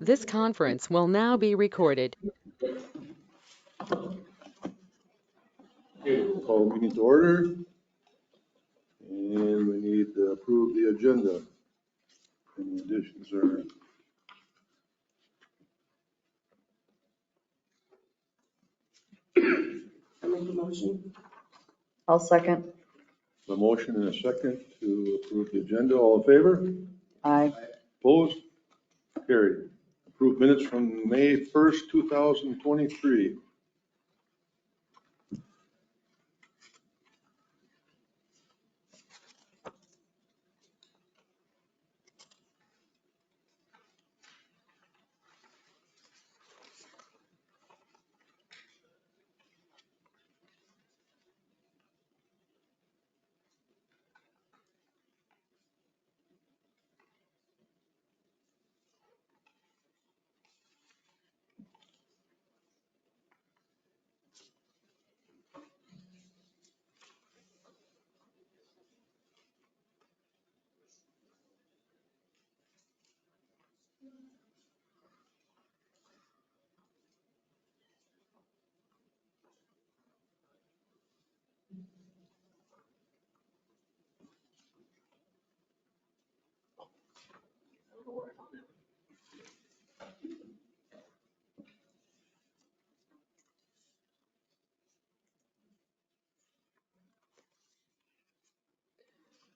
This conference will now be recorded. Okay, call the meeting to order. And we need to approve the agenda. Any additions or? I make a motion. I'll second. A motion and a second to approve the agenda. All in favor? Aye. Opposed? Carried. Approved minutes from May 1st, 2023.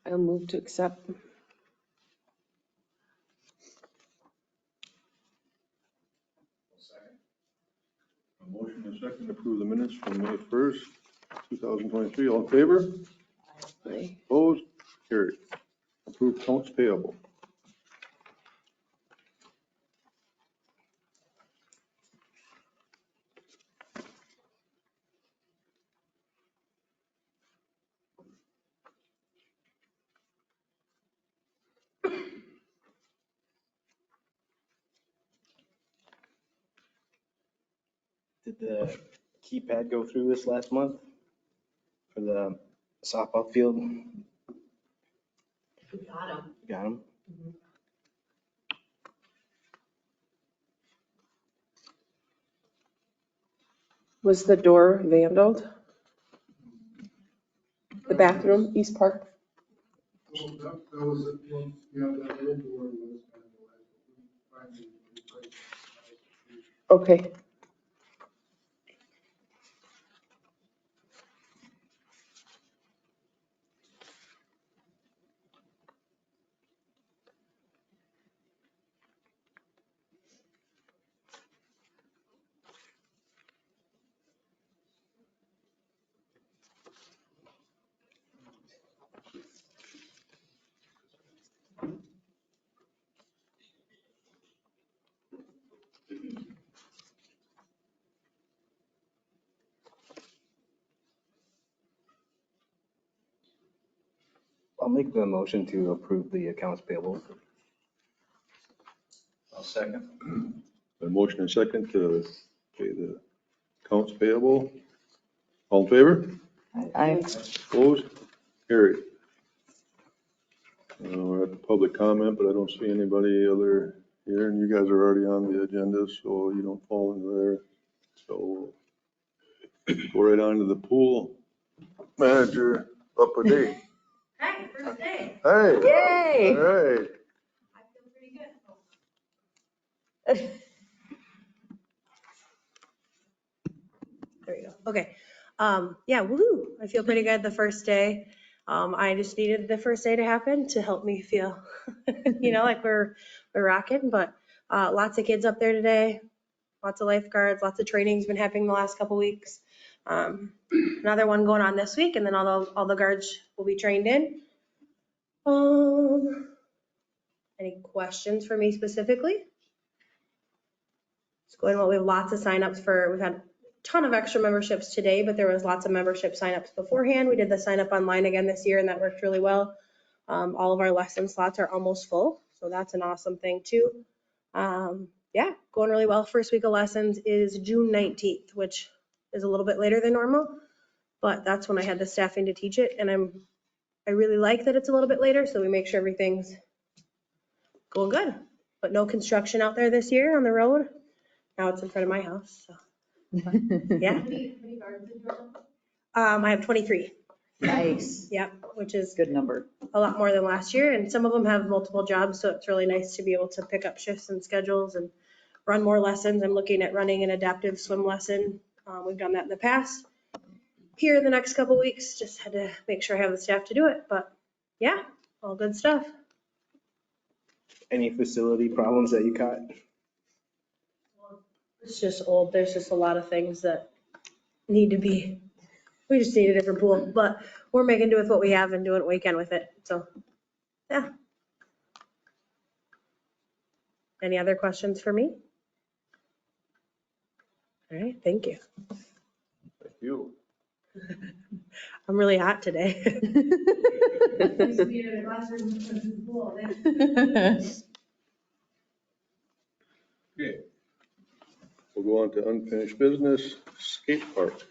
I'll move to accept. A motion and a second to approve the minutes from May 1st, 2023. All in favor? Aye. Opposed? Carried. Approved accounts payable. Did the keypad go through this last month for the softball field? We got him. Got them? Was the door vandaled? The bathroom, East Park? That was it, yeah, that little door was finally replaced. Okay. I'll make the motion to approve the accounts payable. I'll second. A motion and a second to pay the accounts payable. All in favor? Aye. Opposed? Carried. We're at the public comment, but I don't see anybody other here, and you guys are already on the agenda, so you don't fall into there. So go right on to the pool manager update. Hey, first day. Hey. Yay. All right. I feel pretty good. There you go. Okay. Yeah, woohoo. I feel pretty good the first day. I just needed the first day to happen to help me feel, like we're rocking, but lots of kids up there today, lots of lifeguards, lots of training's been happening the last couple weeks. Another one going on this week, and then all the guards will be trained in. Any questions for me specifically? It's going well. We have lots of signups we've had a ton of extra memberships today, but there was lots of membership signups beforehand. We did the sign up online again this year, and that worked really well. All of our lesson slots are almost full, so that's an awesome thing too. Yeah, going really well. First week of lessons is June 19th, which is a little bit later than normal, but that's when I had the staffing to teach it, and I really like that it's a little bit later, so we make sure everything's going good. but no construction out there this year on the road. Now it's in front of my house, so, yeah. I have 23, Nice. yep, which is Good number. a lot more than last year. And some of them have multiple jobs, so it's really nice to be able to pick up shifts and schedules and run more lessons. I'm looking at running an adaptive swim lesson. We've done that in the past. Here in the next couple weeks, just had to make sure I have the staff to do it, but yeah, all good stuff. Any facility problems that you caught? It's just old. There's just a lot of things that need to be, we just need a different pool, but we're making do with what we have and doing what we can with it. So, yeah. Any other questions for me? All right, thank you. Thank you. I'm really hot today. Okay. We'll go on to unfinished business, skate park.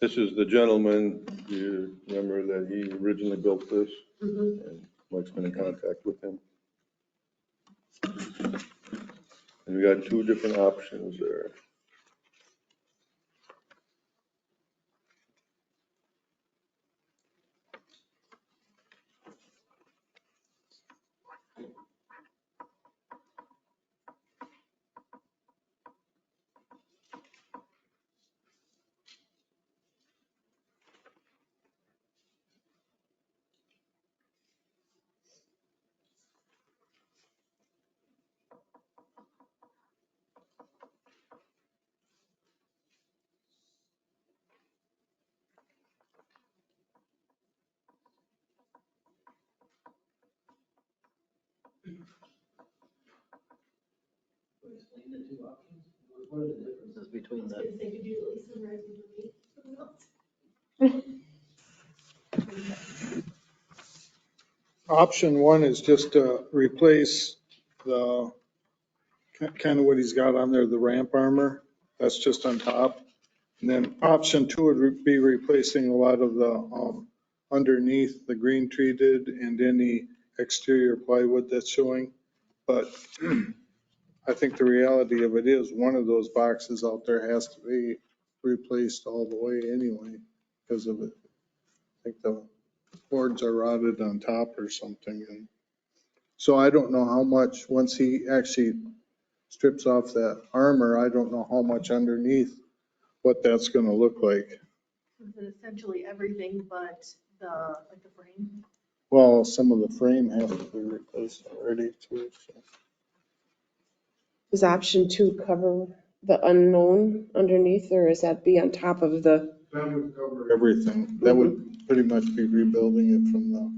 This is the gentleman, you remember that he originally built this? And Mike's been in contact with him. And we got two different options there. What are the differences between the? Option one is just to replace the, kind of what he's got on there, the ramp armor. That's just on top. And then option two would be replacing a lot of the underneath the green treated and any exterior plywood that's showing. But I think the reality of it is one of those boxes out there has to be replaced all the way anyway because of it. I think the boards are rotted on top or something. And so I don't know how much, once he actually strips off that armor, I don't know how much underneath what that's going to look like. Is it essentially everything but the, like the frame? Well, some of the frame has to be replaced already too. So. Does option two cover the unknown underneath, or is that be on top of the? That would cover everything. That would pretty much be rebuilding it from the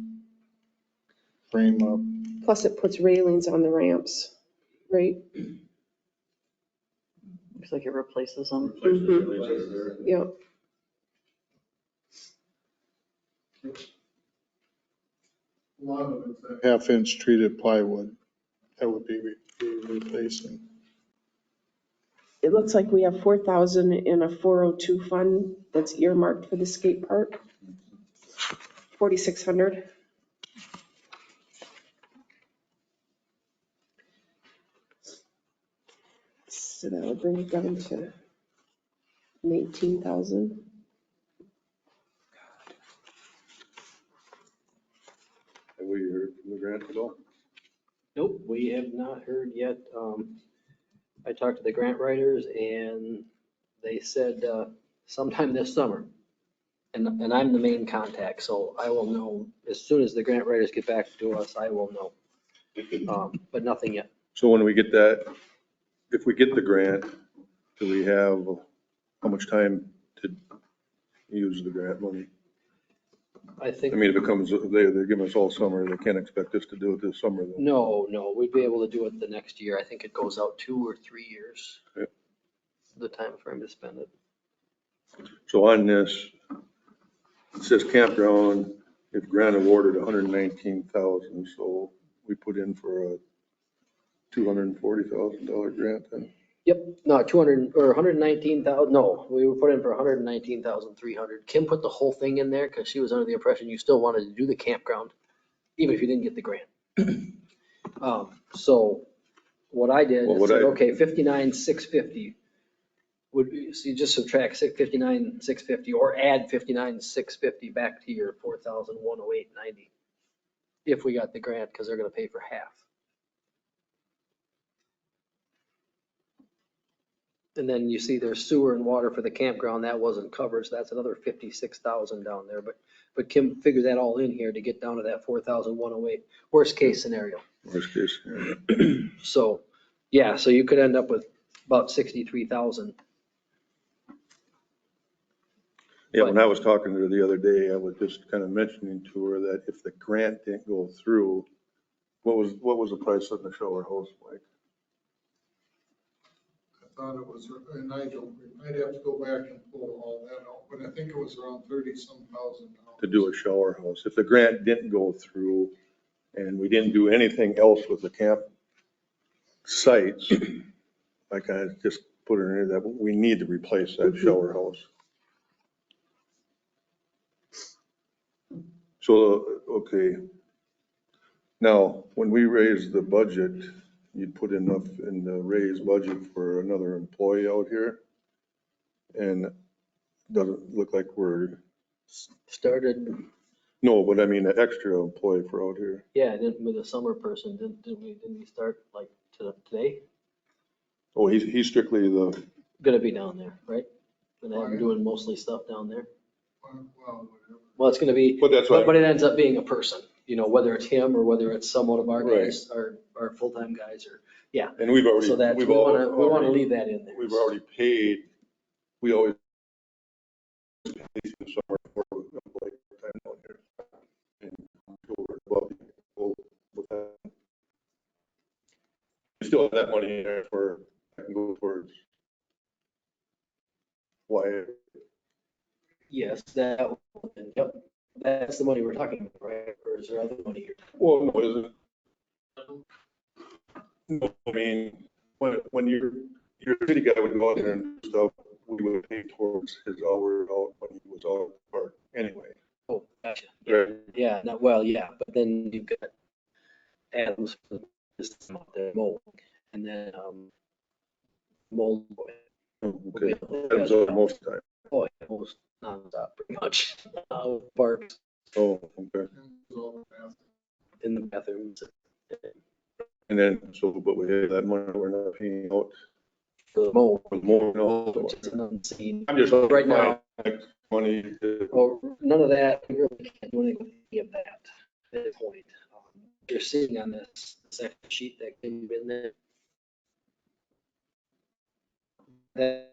frame up. Plus it puts railings on the ramps, right? Looks like it replaces them. Yeah. A lot of it's that half-inch treated plywood that would be replacing. It looks like we have 4,000 in a 402 fund that's earmarked for the skate park. 4,600. So that would bring it down to 19,000. Have we heard from the grant at all? Nope, we have not heard yet. I talked to the grant writers and they said sometime this summer. And I'm the main contact, so I will know as soon as the grant writers get back to us, I will know. But nothing yet. So when we get that, if we get the grant, do we have, how much time to use the grant money? I think. I mean, if it comes, they're giving us all summer, they can't expect us to do it this summer though. No, we'd be able to do it the next year. I think it goes out 2 or 3 years. Yep. The time frame to spend it. So on this, it says campground, if grant awarded 119,000, so we put in for a $240,000 grant then. Yep, no, 200, or 119,000, no, we were put in for 119,300. Kim put the whole thing in there because she was under the impression you still wanted to do the campground, even if you didn't get the grant. So what I did Well, is what said, I- okay, 59,650 would be, so you just subtract 59,650 or add 59,650 back to your 4,108.90 if we got the grant, because they're gonna pay for half. And then you see there's sewer and water for the campground, that wasn't covered, so that's another 56,000 down there. But Kim figured that all in here to get down to that 4,108, worst case scenario. Worst case scenario. So, yeah, so you could end up with about 63,000. Yeah, when I was talking to her the other day, I was just kind of mentioning to her that if the grant didn't go through, what was the price of the shower hose, Mike? I thought it was, and I don't, I'd have to go back and pull all that out, but I think it was around 30-some thousand. To do a shower house? If the grant didn't go through and we didn't do anything else with the camp sites, like I just put her in there, that we need to replace that shower house. So, okay. Now, when we raised the budget, you'd put enough in the raised budget for another employee out here. And doesn't look like we're, Started, no, but I mean, an extra employee for out here. yeah, didn't with a summer person, didn't we start like today? Oh, he's strictly the, Gonna be down there, right? Gonna have him doing mostly stuff down there. Well, whatever. Well, it's gonna be, but that's what, but it ends up being a person, whether it's him or whether it's someone of our Right. guys, our full-time guys, or, and we've already, so that, we wanna leave that in there. we've already paid, we always pay through summer for employee time out here. And go above the goal with that. We still have that money in there for, I can go towards why, Yes, that, yep, that's the money we're talking about, right? Or is there other money here? well, no, is it? No, I mean, when your city guy would go out there and do stuff, we would pay towards his hour out when he was out of park anyway. Oh, gotcha. Right. Yeah, no, well, yeah, but then you've got Adams for this out there mowing, and then, mold. Okay, that was out most of the time. Oh, yeah, most nonstop, pretty much, parks, Oh, okay. in the bathrooms. And then, so, but we have that money, we're not paying out For the mold, for more, no. which is an unseen. I'm just Right now. Money, Well, none of that, we really can't do anything with any of that at this point. You're seeing on this second sheet that came in there. That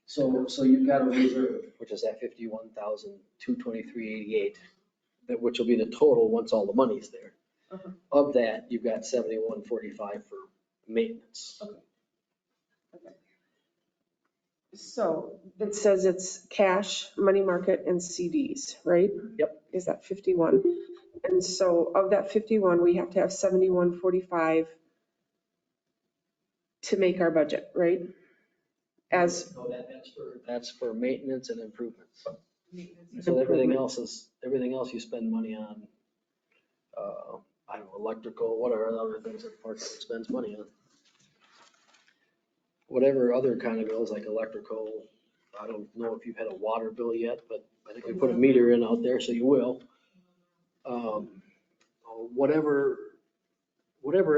So you've got a reserve, which is at 51,223.88, that which will be the total once all the money's there. Of that, you've got 71.45 for maintenance. So it says it's cash, money market, and CDs, right? Yep. Is that 51? And so of that 51, we have to have 7145 to make our budget, right? As No, that's for maintenance and improvements. So everything else you spend money on, I don't know, electrical, whatever other things that Park spends money on. Whatever other kind of bills like electrical, I don't know if you've had a water bill yet, but I think we put a meter in out there, so you will. Whatever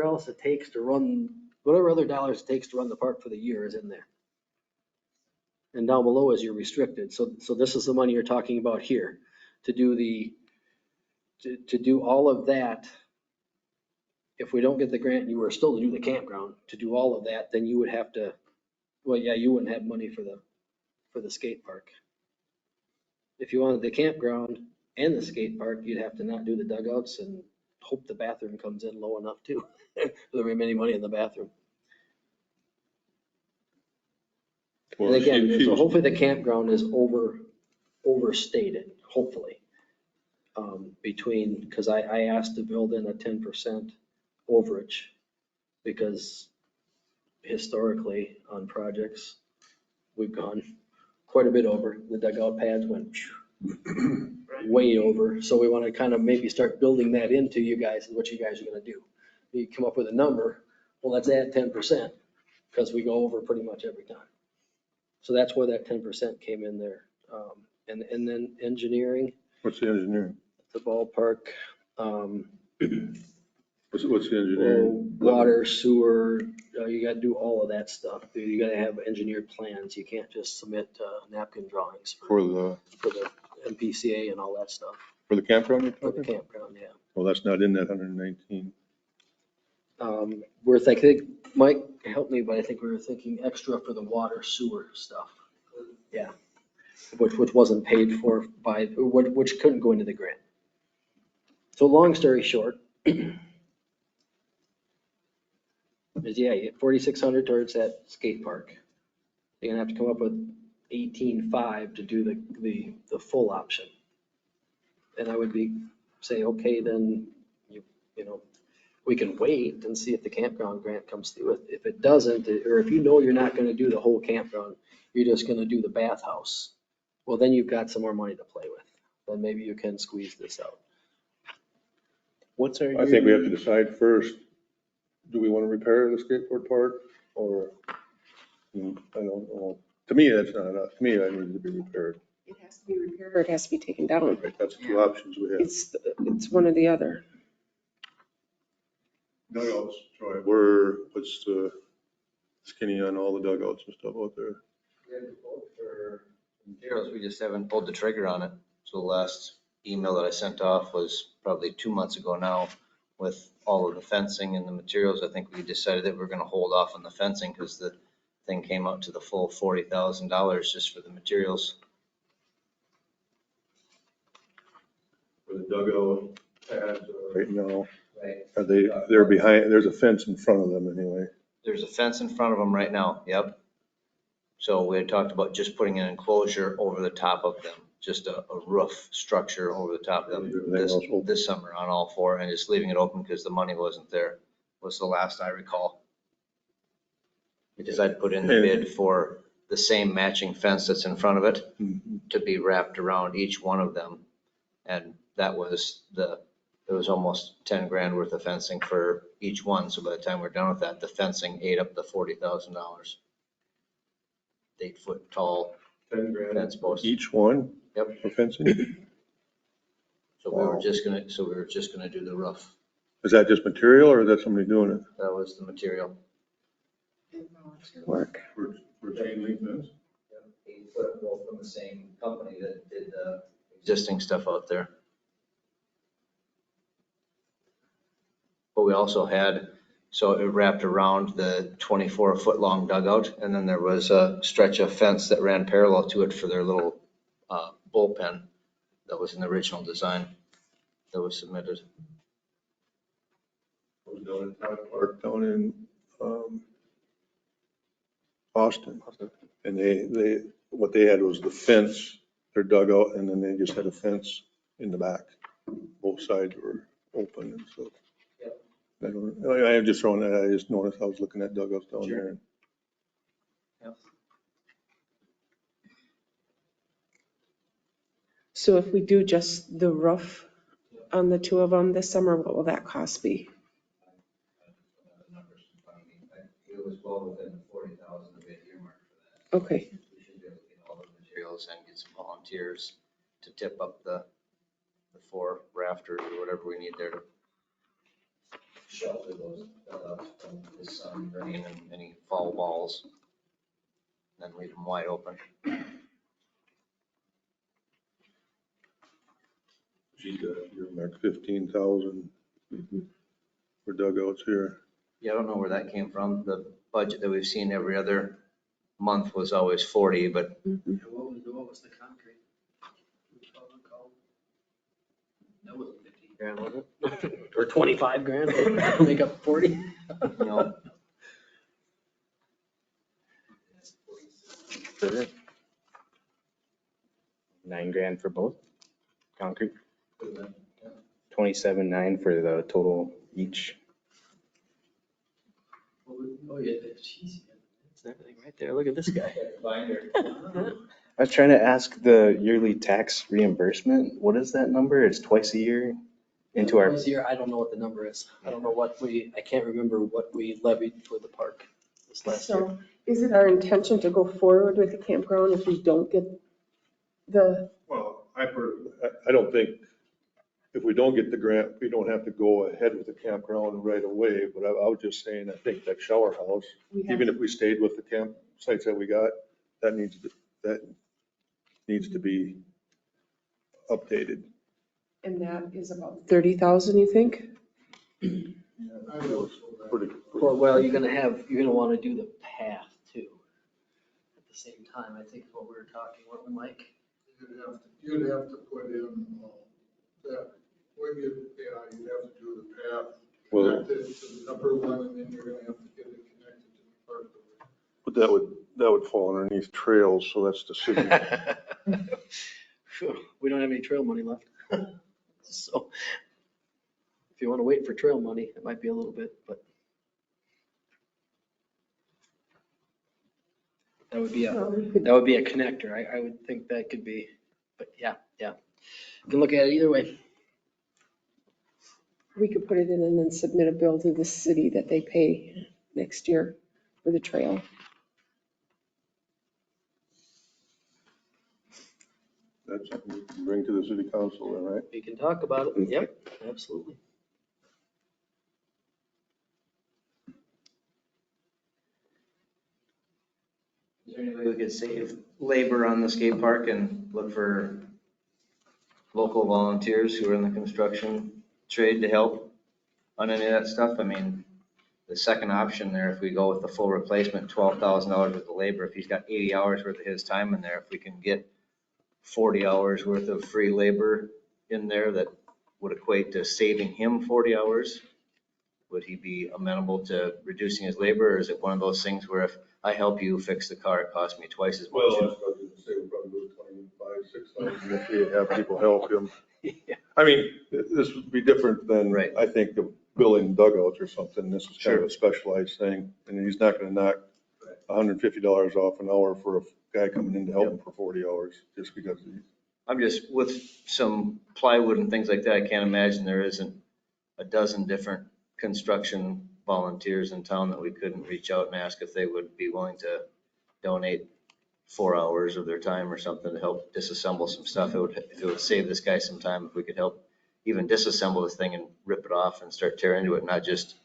else it takes to run, whatever other dollars it takes to run the park for the year is in there. And down below is your restricted. So this is the money you're talking about here to do to do all of that. If we don't get the grant and you were still to do the campground, to do all of that, then you would have to, well, yeah, you wouldn't have money for the skate park. If you wanted the campground and the skate park, you'd have to not do the dugouts and hope the bathroom comes in low enough too. There won't be any money in the bathroom. Well, And again, she so was- hopefully the campground is overstated, hopefully. Because I asked to build in a 10% overage because historically on projects, we've gone quite a bit over. The dugout pads went way over. So we want to kind of maybe start building that into you guys and what you guys are going to do. You come up with a number, well, let's add 10% because we go over pretty much every time. So that's where that 10% came in there. And then engineering, What's the engineering? the ballpark, What's the engineering? water, sewer, you gotta do all of that stuff. You gotta have engineered plans. You can't just submit napkin drawings For the MPCA and all that stuff. For the campground you're For the talking? campground, yeah. Well, that's not in that 119. We're thinking, Mike, help me, but I think we were thinking extra for the water sewer stuff. Yeah. Which wasn't paid for by, which couldn't go into the grant. So long story short, is yeah, you get 4,600 towards that skate park. You're gonna have to come up with 18,500 to do the full option. And I would say, okay, then you know, we can wait and see if the campground grant comes through. If it doesn't, or if you know you're not gonna do the whole campground, you're just gonna do the bathhouse, well, then you've got some more money to play with. Then maybe you can squeeze this out. What's our? I think we have to decide first, do we want to repair the skateboard park or, I don't know. To me, that's not enough. To me, that needs to be repaired. it has to be repaired or it has to be taken down. Right, that's two options we have. It's one or the other. Dugouts, Troy, what's skinny on all the dugouts and stuff out there? For materials, we just haven't pulled the trigger on it. So the last email that I sent off was probably 2 months ago now with all of the fencing and the materials. I think we decided that we're gonna hold off on the fencing because the thing came out to the full $40,000 just for the materials. For the dugout pads right now, Right. they're behind, there's a fence in front of them anyway. There's a fence in front of them right now, yep. So we had talked about just putting an enclosure over the top of them, just a roof structure over the top of them this summer on all four, and just leaving it open because the money wasn't there, was the last I recall. Because I'd put in the bid for the same matching fence that's in front of it to be wrapped around each one of them. And that was it was almost 10 grand worth of fencing for each one. So by the time we're done with that, the fencing ate up the $40,000. 8 foot tall 10 grand fence post. each one? Yep. For fencing? So we were just gonna do the roof. Is that just material or is that somebody doing it? That was the material. Work. For chain link fence? 8 foot, both from the same company that did the existing stuff out there. But we also had, so it wrapped around the 24-foot long dugout, and then there was a stretch of fence that ran parallel to it for their little bullpen that was in the original design that was submitted. Was down in Town Park, down in, Austin. And what they had was the fence, their dugout, and then they just had a fence in the back. Both sides were open and so. I just throwing that, I just noticed, I was looking at dugouts down there. So if we do just the roof on the two of them this summer, what will that cost be? It was well within the 40,000 of it earmarked for that. Okay, We should be able to get all the materials and get some volunteers to tip up the 4 rafters or whatever we need there to shelter those dugouts from the sun, rain, and any fall walls. Then leave them wide open. She's got earmarked 15,000 for dugouts here. Yeah, I don't know where that came from. The budget that we've seen every other month was always 40, but What was the concrete? That wasn't 15 grand, was it? Or 25 grand, make up 40? you know, 9 grand for both concrete. 27.9 for the total each. Oh, yeah, jeez, it's everything right there. Look at this guy. I was trying to ask the yearly tax reimbursement. What is that number? It's twice a year into our. This year, I don't know what the number is. I don't know what I can't remember what we levied for the park this last year. so is it our intention to go forward with the campground if we don't get the, Well, I don't think, if we don't get the grant, we don't have to go ahead with the campground right away, but I was just saying, I think that shower house, we have, even if we stayed with the campsites that we got, that needs to be updated. and that is about 30,000, you think? Well, you're gonna want to do the path too. At the same time, I think what we were talking, what we Mike? You'd have to put in that, you'd have to do the path, Well, connect it to the upper one, and then you're gonna have to get it connected to the park. but that would fall underneath trails, so that's the city. We don't have any trail money left. So if you want to wait for trail money, it might be a little bit, but that would be a connector. I would think that could be, but yeah. You can look at it either way. We could put it in and then submit a bill to the city that they pay next year for the trail. That's something you can bring to the city council, then, right? We can talk about it. Yep, absolutely. is there any way we could save labor on the skate park and look for local volunteers who are in the construction trade to help on any of that stuff? I mean, the second option there, if we go with the full replacement, $12,000 worth of labor, if he's got 80 hours worth of his time in there, if we can get 40 hours worth of free labor in there, that would equate to saving him 40 hours. Would he be amenable to reducing his labor, or is it one of those things where if I help you fix the car, it costs me twice as much? Well, that's what I was gonna say, we'll probably go 25, 6,000 if we have people help him. Yeah. I mean, this would be different than, Right. I think, the building dugouts or something. This is kind of a specialized thing, and he's not gonna knock $150 off an hour for a guy coming in to help him for 40 hours, just because I'm just, with some plywood and things like that, I can't imagine there isn't a dozen different construction volunteers in town that we couldn't reach out and ask if they would be willing to donate 4 hours of their time or something to help disassemble some stuff. If it would save this guy some time, if we could help even disassemble this thing and rip it off and start tearing into it, not just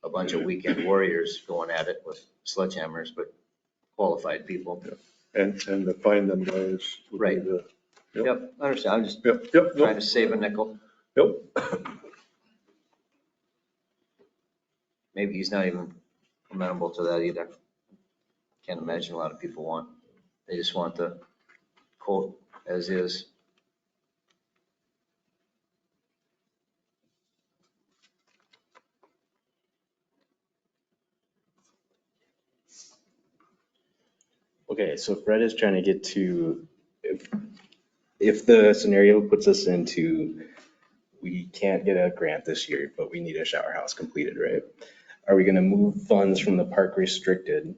a bunch of weekend warriors going at it with sledgehammers, but qualified people. and to find them guys. would be Right. the- Yep, I understand. I'm just Yep, trying nope, to save a nickel. yep. Maybe he's not even amenable to that either. Can't imagine a lot of people want. They just want the quote as is. Okay, so Fred is trying to get to, if the scenario puts us into, we can't get a grant this year, but we need a shower house completed, right? Are we gonna move funds from the park restricted?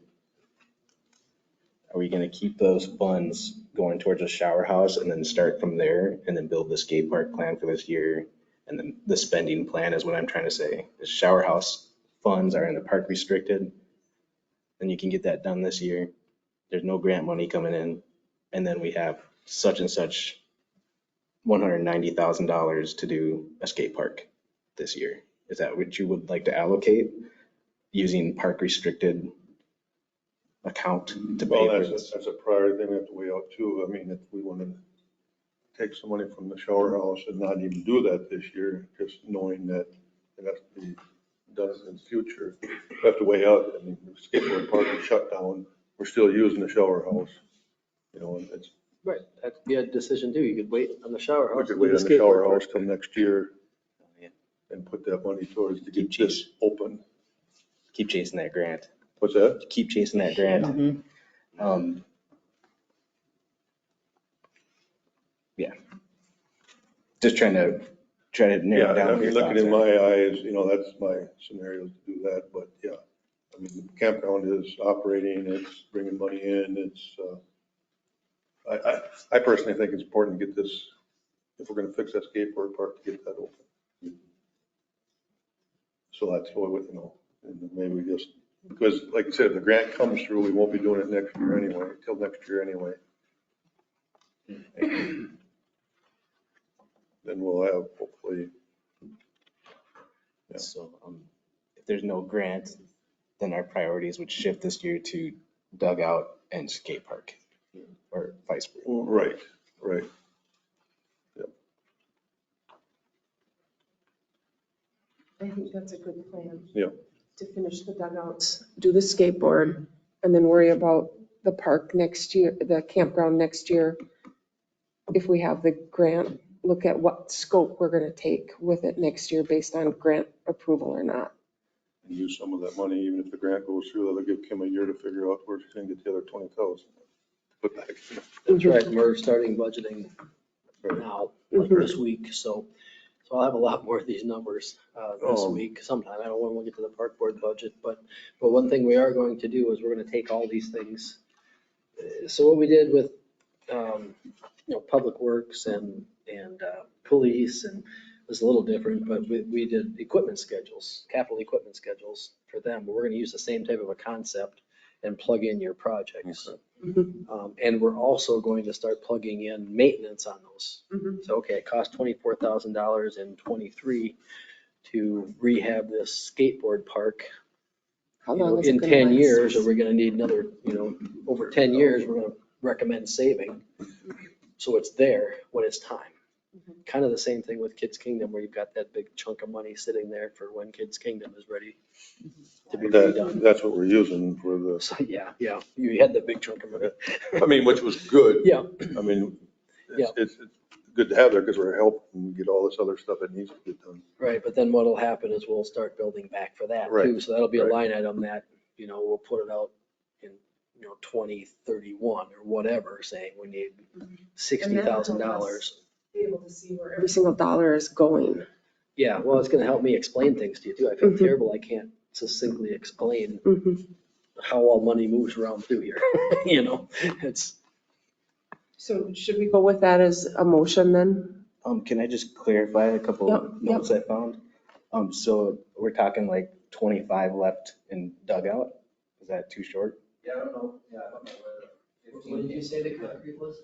Are we gonna keep those funds going towards a shower house and then start from there and then build the skate park plan for this year? And then the spending plan is what I'm trying to say. The shower house funds are in the park restricted. Then you can get that done this year. There's no grant money coming in. And then we have such and such $190,000 to do a skate park this year. Is that what you would like to allocate using park restricted account to pay Well, for this? that's a priority thing we have to weigh out too. I mean, if we want to take some money from the shower house and not even do that this year, just knowing that it has to be done in the future, we have to weigh out. I mean, the skateboard park is shut down. We're still using the shower house. You know, and it's, Right, that'd be a decision too. You could wait on the shower house. we could do wait on the skateboard shower park. house till next year Yeah. and put that money towards to Keep get this open. Keep chasing that grant. What's that? Keep chasing that grant. Yeah. Just trying to narrow Yeah, down I what mean, your looking thoughts in are. my eyes, you know, that's my scenario to do that, but yeah. I mean, the campground is operating, it's bringing money in, it's, I personally think it's important to get this, if we're gonna fix that skateboard park, to get that open. So that's what, you know, and maybe we just, because like I said, if the grant comes through, we won't be doing it next year anyway, till next year anyway. Then we'll have hopefully, yeah. So if there's no grant, then our priorities would shift this year to dugout and skate park or vice versa. Right, right. I think that's a good plan. Yeah. To finish the dugouts, do the skateboard, and then worry about the park next year, the campground next year. If we have the grant, look at what scope we're gonna take with it next year based on grant approval or not. And use some of that money, even if the grant goes through, that'll give Kim a year to figure out where she's gonna get the other 20,000. Put back. That's right, we're starting budgeting now, like this week, so I'll have a lot more of these numbers this week sometime. I don't know when we'll get to the park board budget, but one thing we are going to do is we're gonna take all these things. So what we did with, Public Works and police, and it was a little different, but we did equipment schedules, capital equipment schedules for them. But we're gonna use the same type of a concept and plug in your projects. And we're also going to start plugging in maintenance on those. So, okay, it cost $24,000 in '23 to rehab this skateboard park. How You know, long is it in gonna 10 last? years, are we gonna need another, over 10 years, we're gonna recommend saving. So it's there when it's time. Kind of the same thing with Kids Kingdom, where you've got that big chunk of money sitting there for when Kids Kingdom is ready to be redone. That's what we're using for the, So, yeah, you had that big chunk of money. I mean, which was good. Yeah. I mean, it's good to have there because we're helping get all this other stuff that needs to get done. Right, but then what'll happen is we'll start building back for that too. Right, So that'll be a right. line item that, we'll put it out in, 2031 or whatever, saying we need $60,000. Be able to see where every single dollar is going. Yeah, well, it's gonna help me explain things to you too. I feel terrible I can't succinctly explain how all money moves around through here. It's, So should we go with that as a motion then? Can I just clarify a couple Yep, of notes I found? So we're talking like 25 left in dugout. Is that too short? yeah, I don't know. Yeah, I don't know what did you say the concrete was?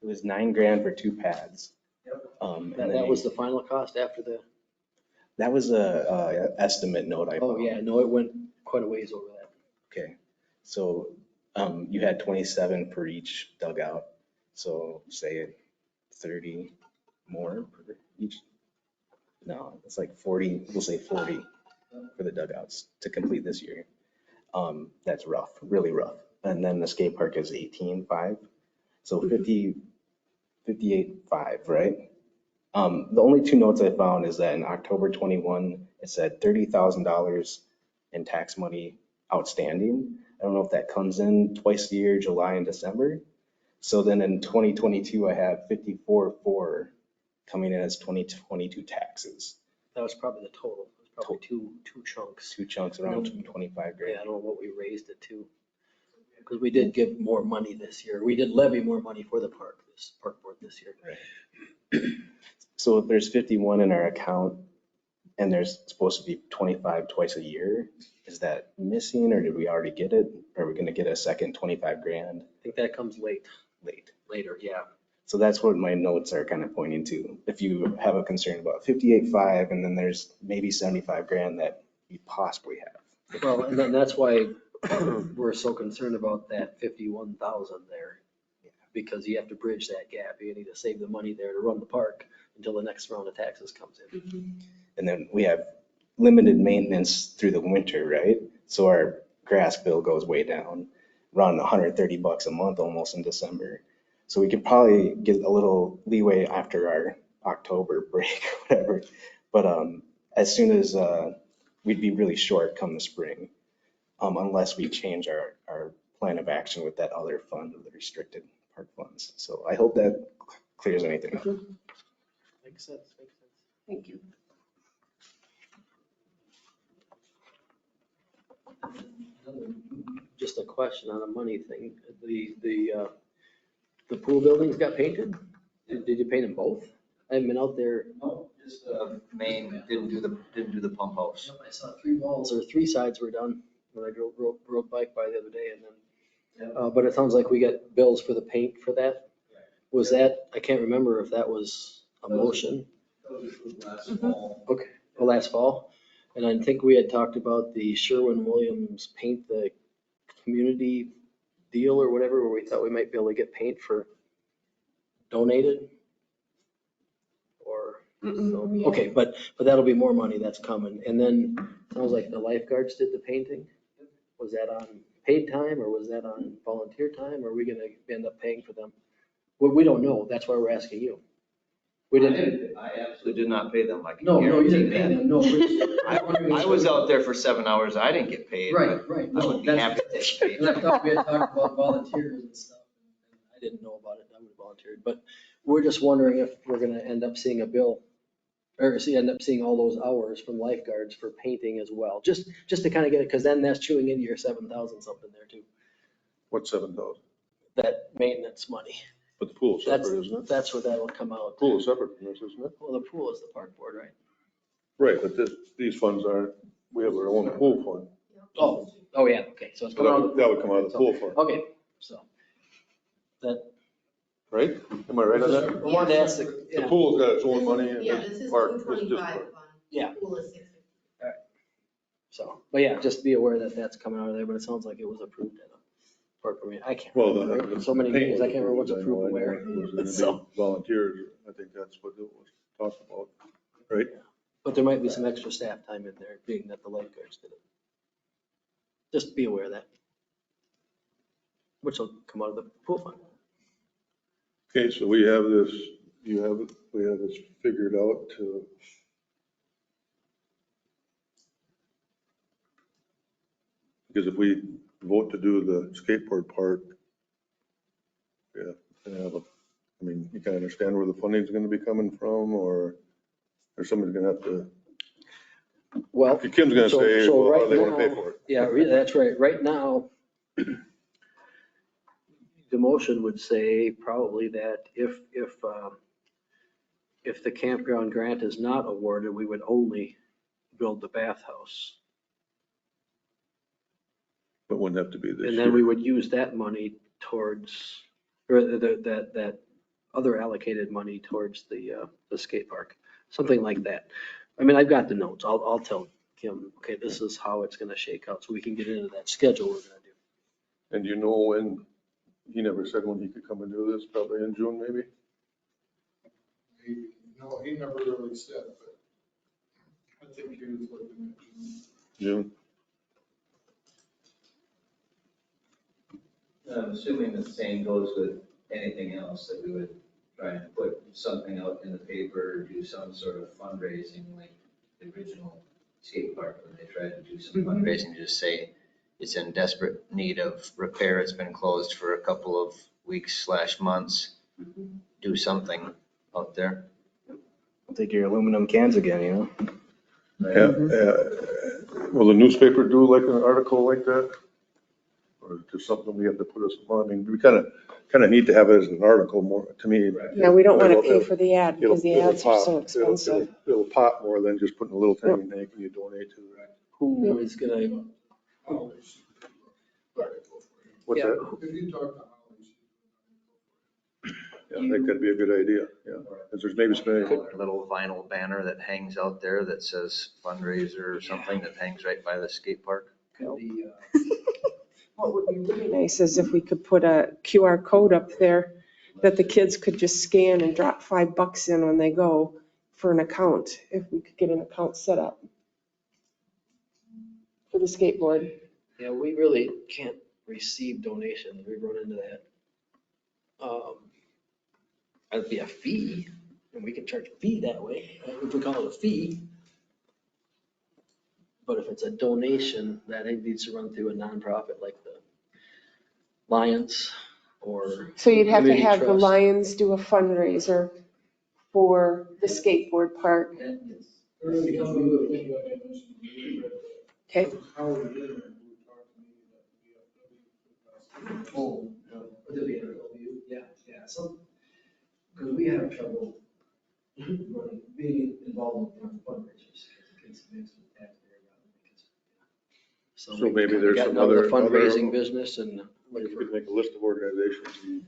It was $9,000 for 2 pads. Yep. And That then was the final cost after the, that was a estimate note I found. oh, yeah, no, it went quite a ways over that. Okay, so you had 27 for each dugout. So say 30 more per each. No, it's like 40, we'll say 40 for the dugouts to complete this year. That's rough, really rough. And then the skate park is 18.5. So 58.5, right? The only 2 notes I found is that in October 21, it said $30,000 in tax money outstanding, I don't know if that comes in twice a year, July and December. So then in 2022, I have 54.4 coming in as 2022 taxes. That was probably the total. It was probably two chunks. Two chunks around 25 Yeah, grand. I don't know what we raised it to. Because we did give more money this year. We did levy more money for the park board this year. So if there's 51 in our account and there's supposed to be 25 twice a year, is that missing or did we already get it? Are we gonna get a second 25 grand I think that comes late? later, yeah. So that's what my notes are kind of pointing to. If you have a concern about 58.5 and then there's maybe 75 grand that you possibly have. Well, and then that's why we're so concerned about that 51,000 there. Because you have to bridge that gap. You need to save the money there to run the park until the next round of taxes comes in. And then we have limited maintenance through the winter, right? So our grass bill goes way down, around $130 a month almost in December. So we could probably get a little leeway after our October break or whatever. But as soon as we'd be really short come the spring, unless we change our plan of action with that other fund, the restricted park funds. So I hope that clears anything up. Makes sense. Thank you. Just a question on a money thing. The pool buildings got painted? Did you paint them both? I haven't been out there. No, just the main, didn't do the pump house. I saw 3 walls or 3 sides were done when I rode bike by the other day and then. But it sounds like we got bills for the paint for that. Was that, I can't remember if that was a motion. Last fall. Okay, well, last fall. And I think we had talked about the Sherwin-Williams paint the community deal or whatever, where we thought we might be able to get paint for donated. Or, okay, but that'll be more money that's coming. And then it sounds like the lifeguards did the painting. Was that on paid time or was that on volunteer time? Or are we gonna end up paying for them? Well, we don't know. That's why we're asking you. We didn't. I absolutely did not pay them. I can No, you didn't guarantee pay that. them. No. I was out there for 7 hours. I didn't get paid. Right. but I No, would be that's- happy to take paid. And I thought we had talked about volunteers and stuff. And I didn't know about it. I would have volunteered. But we're just wondering if we're gonna end up seeing a bill or end up seeing all those hours from lifeguards for painting as well. Just to kind of get it, because then that's chewing into your 7,000 something there too. What's 7,000? That maintenance money. But the pool's That's, separate, isn't it? that's where that'll come out. Pool is separate from this, isn't it? Well, the pool is the park board, right? Right, but these funds aren't, we have our own pool fund. Oh, yeah, okay, so it's So coming out of the. that would come out of the pool fund, Okay, so that, right? Am I right on I that? wanted to ask the, The yeah, pool's got its own money and Yeah, this the is park, this is 225 just. fund. Yeah. Pool is 650. so, but yeah, just be aware that that's coming out of there, but it sounds like it was approved at a park board meeting. I can't Well, remember, so many meetings, I can't remember what's approved and where. Was gonna So, be volunteers, I think that's what it was talked about, right? but there might be some extra staff time in there, being that the lifeguards did it. Just be aware of that. Which will come out of the pool fund. Okay, so we have this, we have this figured out to. Because if we vote to do the skateboard park, yeah, gonna have a, I mean, you can understand where the funding's gonna be coming from, or somebody's gonna have to, Well, Kim's gonna So- say, so well, how right do they wanna pay now- for it? yeah, that's right. Right now, the motion would say probably that if the campground grant is not awarded, we would only build the bathhouse. But wouldn't have to be this And then we year. would use that money towards, or that other allocated money towards the skate park, something like that. I mean, I've got the notes. I'll tell Kim, okay, this is how it's gonna shake out, so we can get into that schedule we're gonna do. And you know when, he never said when he could come and do this, probably in June, maybe? No, he never really said, but I think he was looking at June? I'm assuming the same goes with anything else, that we would try and put something out in the paper, do some sort of fundraising, like the original skate park, when they tried to do some fundraising, just say, it's in desperate need of repair. It's been closed for a couple of weeks/months. Do something out there. Take your aluminum cans again, you know? Will the newspaper do like an article like that? Or is it just something we have to put us on? I mean, we kind of need to have it as an article more, to me. Yeah, we don't want to pay for the ad because the It'll ads are pop. so expensive. It'll pop more than just putting a little tiny thing you donate to. Who is gonna, What's Yeah. that? Yeah, I think that'd be a good idea, yeah. Because there's maybe some, A little vinyl banner that hangs out there that says fundraiser or something that hangs right by the skate park. What would be really nice is if we could put a QR code up there that the kids could just scan and drop $5 in when they go for an account, if we could get an account set up for the skateboard. yeah, we really can't receive donations. We run into that. That'd be a fee, and we can charge a fee that way, if we call it a fee. But if it's a donation, that it needs to run through a nonprofit like the Lions or. So you'd have to Community have the Trust. Lions do a fundraiser for the skateboard park. Okay, Oh, yeah, because we have trouble being involved in fundraisers. So maybe there's we got some out of the other- fundraising business and. like if we could make a list of organizations. And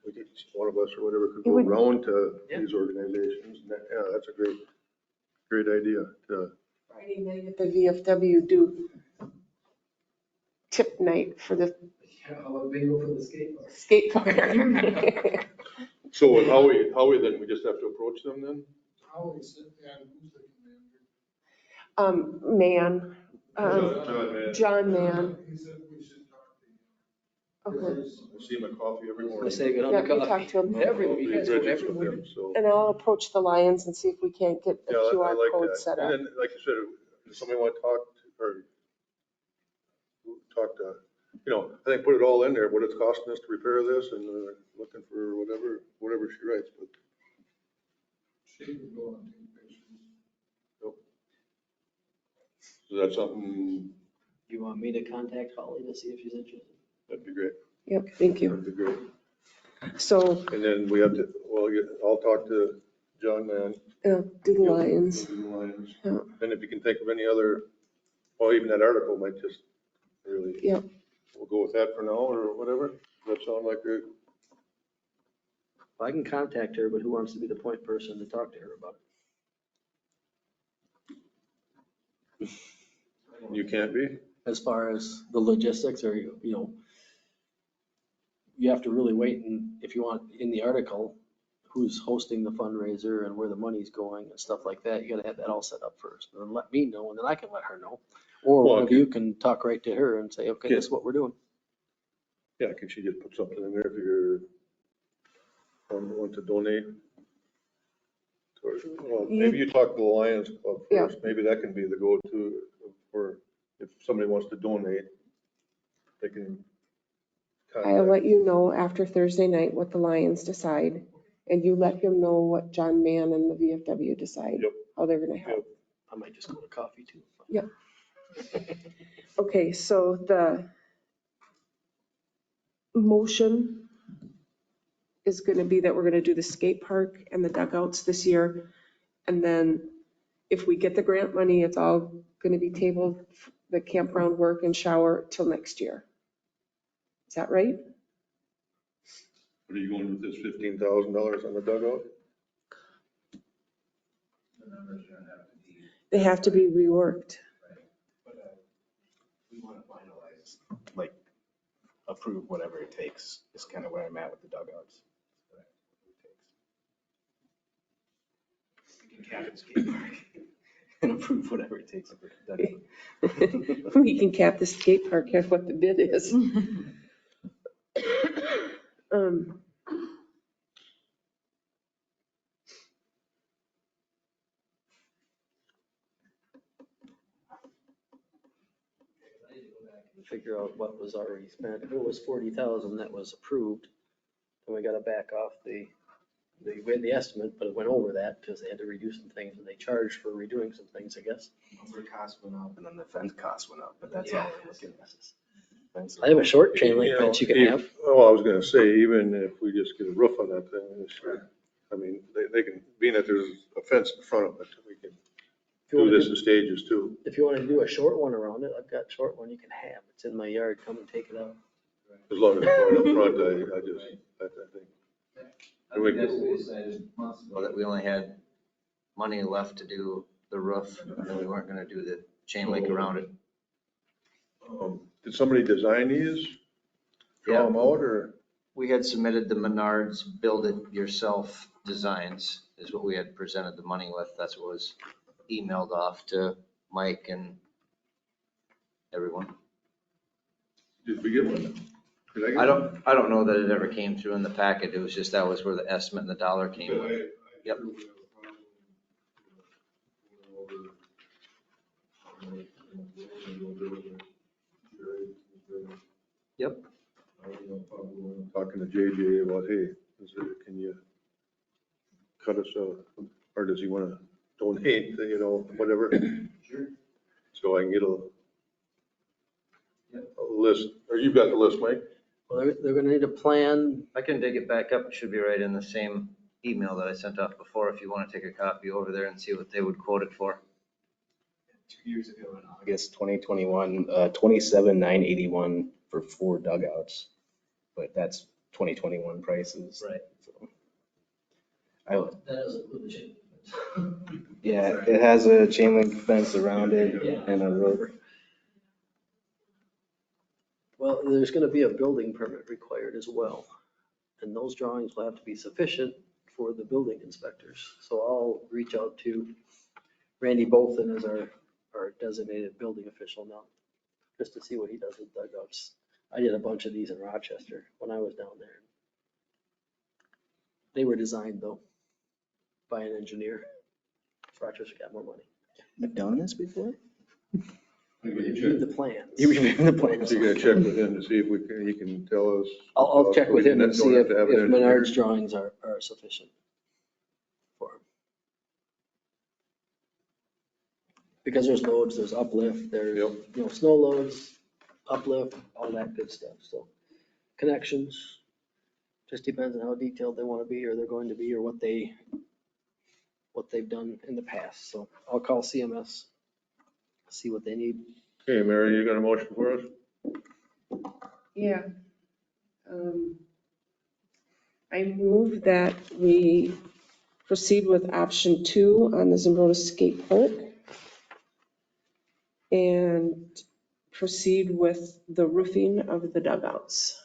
we could, one of us or whatever could It go would- around to Yeah. these organizations. And yeah, that's a great idea to. Friday night at the VFW do tip night for the skate park. So with Howie then, we just have to approach them then? Man, John, John Mann. He said we should talk to him. Okay. I see him at coffee every I morning. say, get on Yeah, the you coffee. talk to him. Every week, you guys go Bridget's every with week. him, so. And I'll approach the Lions and see if we can't get a Yeah, I QR like code that. set up. And then, like you said, if somebody want to talk to, you know, I think put it all in there, what it's costing us to repair this and looking for whatever she writes, but. Nope. Is that something, You want me to contact Holly to see if she's interested? that'd be great. Yep, thank you. That'd be great. So, And then we have to, I'll talk to John Mann. do the Lions. Do the Lions. Yeah. And if you can think of any other, well, even that article might just really. Yep. We'll go with that for now or whatever. Does that sound like a, I can contact her, but who wants to be the point person to talk to her about it? you can't be? As far as the logistics or, you know, you have to really wait and if you want in the article, who's hosting the fundraiser and where the money's going and stuff like that, you gotta have that all set up first. And then let me know and then I can let her know. Or Well, one of you can talk right to her and say, okay, this is what we're doing. Yeah, can she just put something in there if you're, want to donate? Well, maybe you talk to the Lions Club Yeah. first. Maybe that can be the go-to for if somebody wants to donate, they can. I'll contact. let you know after Thursday night what the Lions decide. And you let him know what John Mann and the VFW decide, Yep. how they're gonna help. I might just go to coffee too. Okay, so the motion is gonna be that we're gonna do the skate park and the dugouts this year. And then if we get the grant money, it's all gonna be tabled, the campground work and shower till next year. Is that right? What are you going with this $15,000 on the dugout? They have to be reworked. We want to finalize, like, approve whatever it takes, is kind of where I'm at with the dugouts. We can cap the skate park and approve whatever it takes with the dugout. We can cap the skate park at what the bid is. figure out what was already spent. If it was 40,000 that was approved, then we gotta back off we had the estimate, but it went over that because they had to redo some things and they charged for redoing some things, I guess. Lumber cost went up and then the fence cost went up, but that's all we're looking at. I have a short chain link fence you can have. Oh, I was gonna say, even if we just get a roof on that thing, I mean, they can, being that there's a fence in front of it, we can If you do wanna this in stages too. If you wanna do a short one around it, I've got a short one you can have. It's in my yard. Come and take it out. As long as it's right up front, I think. I think that's what we decided months ago, that we only had money left to do the roof, and then we weren't gonna do the chain link around it. Did somebody design these? Draw them out or? We had submitted the Menards build it yourself designs is what we had presented the money with. That's what was emailed off to Mike and everyone. Did we get one? Did get I one? don't know that it ever came through in the packet. It was just, that was where the estimate and the dollar came. Yep. Yep. Talking to JJ about, hey, can you cut us or does he want to donate, whatever? Sure. So I can get a list, or you've got the list, Mike? Well, they're gonna need a plan. I can dig it back up. It should be right in the same email that I sent off before, if you want to take a copy over there and see what they would quote it for. 2 years ago in August 2021, 27,981 for 4 dugouts. But that's 2021 prices. Right. So, That doesn't include the chain. yeah, it has a chain link fence around it and a roof. Well, there's gonna be a building permit required as well. And those drawings will have to be sufficient for the building inspectors. So I'll reach out to Randy Bolton as our designated building official now, just to see what he does with dugouts. I did a bunch of these in Rochester when I was down there. They were designed though by an engineer. Rochester got more money. I've done this before. Reviewed the plans. You reviewed the plans. So you're gonna check with him to see if he can tell us. I'll check with him and see if Don't have to have an engineer. Menard's drawings are sufficient for him. Because there's loads, there's uplift, there's, Yep. snow loads, uplift, all that good stuff, so. Connections, just depends on how detailed they want to be, or they're going to be, or what they've done in the past, so I'll call CMS, see what they need. Okay, Mary, you got a motion for us? Yeah. I move that we proceed with option 2 on the Zumbrota Skate Park and proceed with the roofing of the dugouts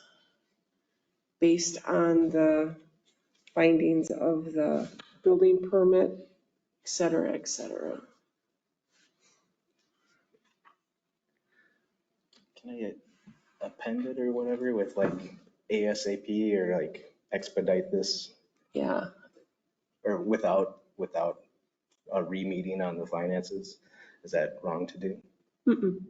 based on the findings of the building permit, et cetera, et cetera. Can I get appended or whatever with like ASAP or like expedite this Yeah. or without a re-meeting on the finances? Is that wrong to do? Mm-mm.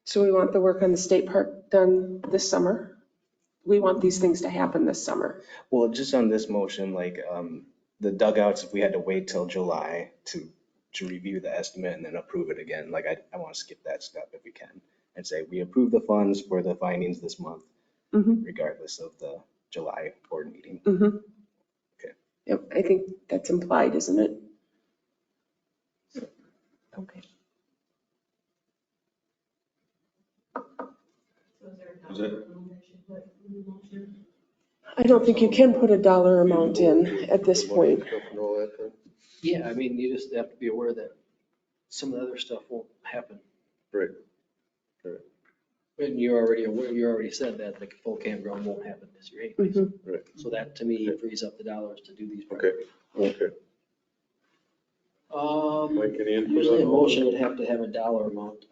So we want the work on the state park done this summer. We want these things to happen this summer. Well, just on this motion, like the dugouts, if we had to wait till July to review the estimate and then approve it again, like I want to skip that step if we can and say we approve the funds for the findings this month, regardless of the July board meeting. Mm-hmm. Okay. Yep, I think that's implied, isn't it? Okay. Is it? I don't think you can put a dollar amount in at this point. Yeah, I mean, you just have to be aware that some of the other stuff won't happen. Right. And you're already said that the full campground won't happen this year anyways. Mhm. Right. So that to me frees up the dollars to do these. Okay, okay. Mike, any input Usually a on all motion would have to have a dollar amount.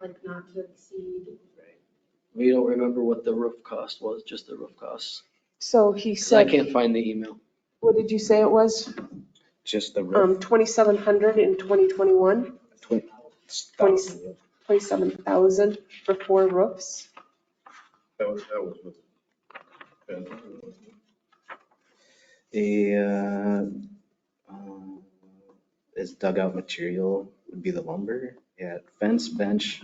Like not to exceed. We don't remember what the roof cost was, just the roof costs. So he 'Cause I said, can't find the email. what did you say it was? Just the roof? 2,700 in 2021, 20,000. 27,000 for 4 roofs. That was with. Ben. Is dugout material would be the lumber, yeah, fence, bench,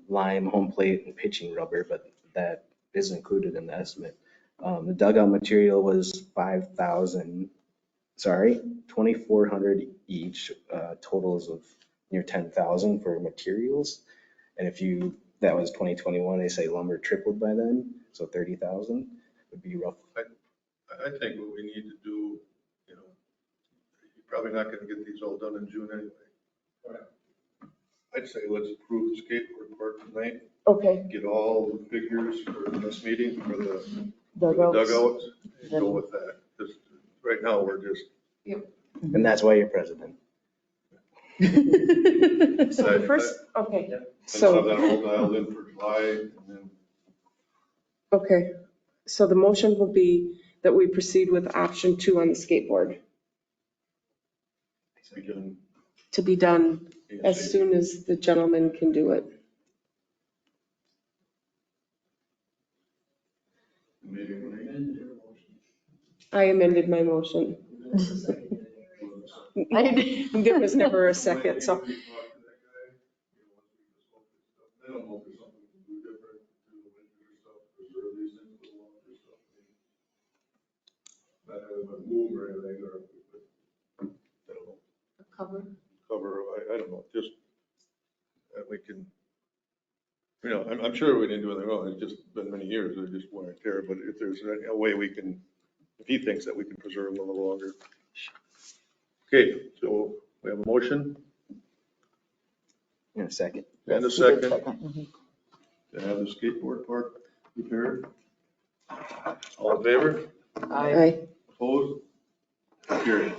lime, home plate, and pitching rubber, but that is included in the estimate. The dugout material was 2,400 each, totals of near 10,000 for materials. And that was 2021, they say lumber tripled by then, so 30,000 would be rough. I think what we need to do, you know, you're probably not gonna get these all done in June anyway. I'd say let's approve the skateboard park tonight, Okay, get all the figures for this meeting for the dugouts. dugouts, and go with that. Because right now, we're just. And that's why you're president. So the first, okay, And have so, that all dialed in for July, and then okay. So the motion will be that we proceed with option 2 on the skateboard we can. to be done as soon as the gentleman can do it. Maybe when I amended my motion. There was never a second, so. I don't know if there's something we can do different through the winter stuff, preserve these things for longer stuff. Not having a move or anything, or if we put, I don't know, cover, I don't know, just that we can, you know, I'm sure we didn't do anything wrong. It's just been many years, it just wear and tear, but if there's a way we can, if he thinks that we can preserve them a little longer. Okay, so we have a motion In a second. and a second to have the skateboard park repaired. All in favor? Aye. Opposed? Carried.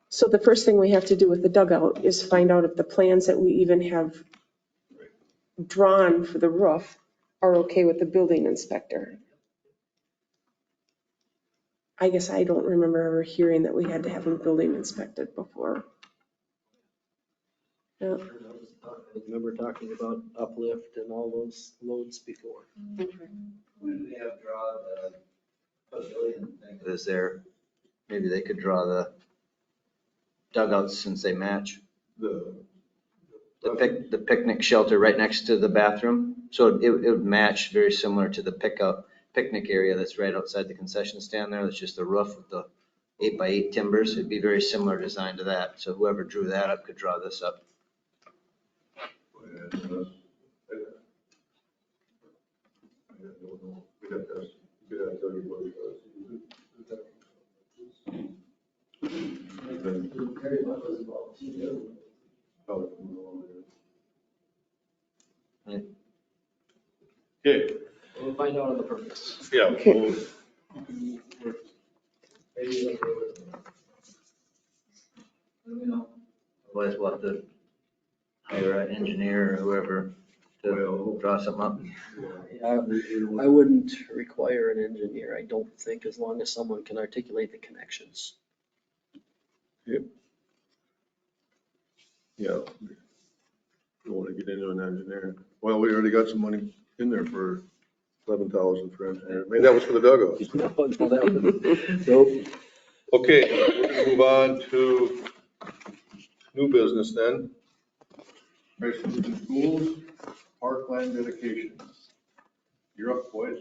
So the first thing we have to do with the dugout is find out if the plans that we even have drawn for the roof are okay with the building inspector. I guess I don't remember ever hearing that we had to have a building inspected before. Yeah. I remember talking about uplift and all those loads before. We have draw the pavilion thing. Is there, maybe they could draw the dugouts since they match. The picnic shelter right next to the bathroom. So it would match very similar to the picnic area that's right outside the concession stand there. That's just the roof with the 8x8 timbers. It'd be very similar design to that. So whoever drew that up could draw this up. Okay, We'll find out on the purpose. yeah. Okay. Otherwise, we'll have to hire an engineer or whoever to draw something up. I wouldn't require an engineer, I don't think, as long as someone can articulate the connections. Yeah. Don't want to get into an engineer. Well, we already got some money in there for 11,000 for engineer. Maybe that was for the dugouts. Nope. Okay, we're gonna move on to new business then. Christian schools, parkland dedication. You're up, boys.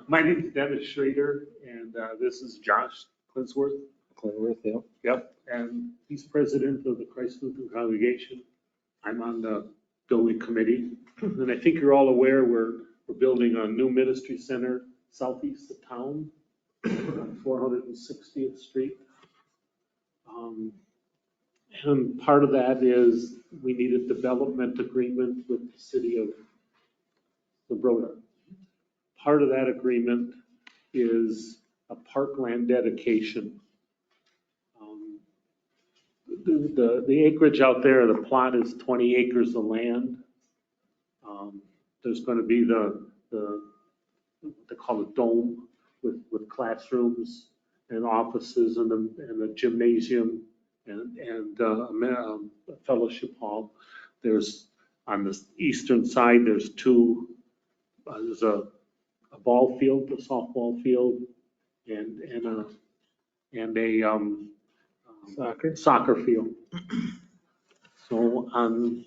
My name is Dennis Schrader, and this is Josh Clinsworth. Clearworth, yeah. Yep, and he's president of the Christ Lutheran Congregation. I'm on the building committee, and I think you're all aware we're building a new ministry center southeast of town, on 460th Street. And part of that is we need a development agreement with the city of Labrota. Part of that agreement is a parkland dedication. The acreage out there, the plot is 20 acres of land. There's going to be the they call a dome with classrooms and offices and a gymnasium and a fellowship hall. There's, on the eastern side, there's there's a ball field, a softball field, and a soccer field. So on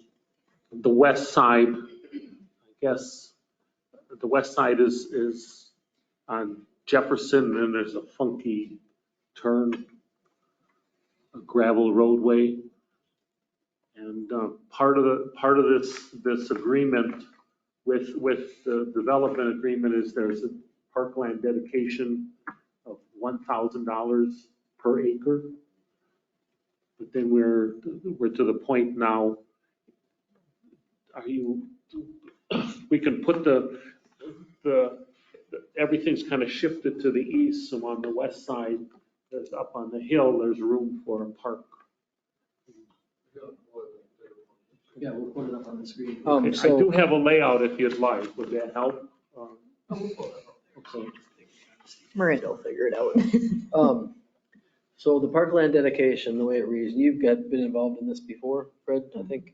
the west side, I guess, the west side is on Jefferson, and there's a funky turn, a gravel roadway. And part of this agreement with the development agreement is there's a parkland dedication of $1,000 per acre. But then we're to the point now, we can put everything's kind of shifted to the east, so on the west side, there's up on the hill, there's room for a park. Yeah, we'll put it up on the screen. I do have a layout if you'd like, would that help? Okay. Miranda will figure it out. So the parkland dedication, the way it reads, you've been involved in this before, Fred, I think,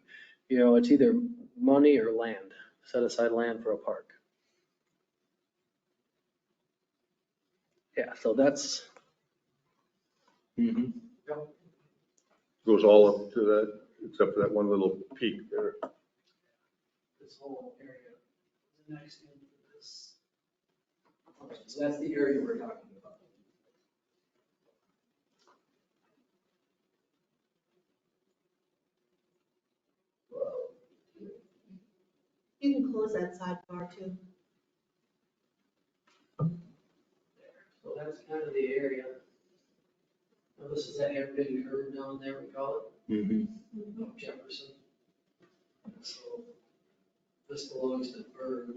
it's either money or land, set aside land for a park. Yeah, so that's. Goes all up to that, except for that one little peak there. This whole area is next to this. Okay, so that's the area we're talking about. You can close that sidebar too. So that's kind of the area. Now, this is that hairpin curve down there, we call it. Of Jefferson. So this belongs to Berg,